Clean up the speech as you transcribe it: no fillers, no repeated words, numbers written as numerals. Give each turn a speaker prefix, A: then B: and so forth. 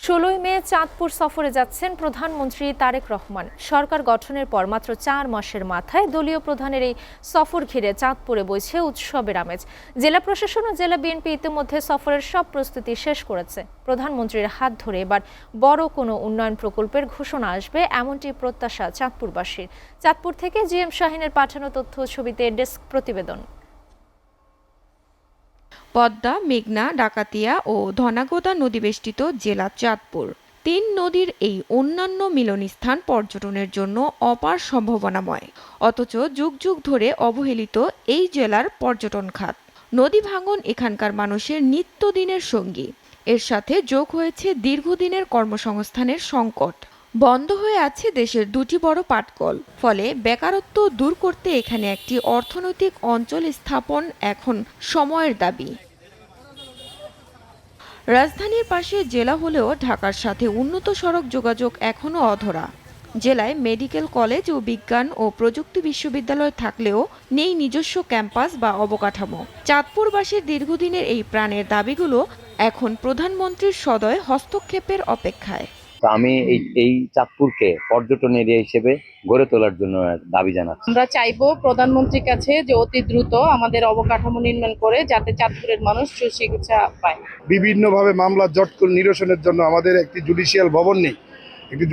A: ১৬ই মে চাঁদপুর সফরে যাচ্ছেন প্রধানমন্ত্রী তারেক রহমান। সরকার গঠনের পর মাত্র ৪ মাসের মাথায় দলীয় প্রধানের এই সফর ঘিরে চাঁদপুরে বইছে উৎসবের আমেজ। জেলা প্রশাসন ও জেলা বিএনপি ইতিমধ্যে সফরের সব প্রস্তুতি শেষ করেছে। প্রধানমন্ত্রীর হাত ধরে এবার বড় কোনো উন্নয়ন প্রকল্পের ঘোষণা আসবে, এমনটি প্রত্যাশা চাঁদপুরবাসীর। চাঁদপুর থেকে জিএম শাহিনের পাঠানো তথ্য ছবিতে ডেস্ক প্রতিবেদন।
B: পদ্মা, মেঘনা, ডাকাতিয়া ও ধনাগোদা নদীবেষ্টিত জেলা চাঁদপুর। ৩ নদীর এই অন্যান্য মিলনস্থান পর্যটনের জন্য অপার সম্ভাবনাময়, অথচ যুগ যুগ ধরে অবহেলিত এই জেলার পর্যটন খাত। নদী ভাঙন এখানকার মানুষের নিত্যদিনের সঙ্গী। এর সাথে যোগ হয়েছে দীর্ঘদিনের কর্মসংস্থানের সংকট। বন্ধ হয়ে আছে দেশের দুটি বড় পাটকল। ফলে বেকারত্ব দূর করতে এখানে একটি অর্থনৈতিক অঞ্চল স্থাপন এখন সময়ের দাবি। রাজধানীর পাশে জেলা হলেও ঢাকার সাথে উন্নত সড়ক যোগাযোগ এখনও অধরা। জেলায় মেডিকেল কলেজ ও বিজ্ঞান ও প্রযুক্তি বিশ্ববিদ্যালয় থাকলেও নেই নিজস্ব ক্যাম্পাস বা অবকাঠামো। চাঁদপুরবাসীর দীর্ঘদিনের এই প্রাণের দাবিগুলো এখন প্রধানমন্ত্রীর সদয় হস্তক্ষেপের অপেক্ষায়।
C: আমি এই চাঁদপুরকে পর্যটন এরিয়া হিসেবে গড়ে তোলার জন্য দাবি জানাচ্ছি।
D: আমরা চাইবো প্রধানমন্ত্রীর কাছে যে অতি দ্রুত আমাদের অবকাঠামো নির্মাণ করে যাতে চাঁদপুরের মানুষ সুচিকিৎসা পায়।
E: বিভিন্নভাবে মামলা জট করে নিরসনের জন্য আমাদের একটি জুডিশিয়াল ভবন নেই। একটি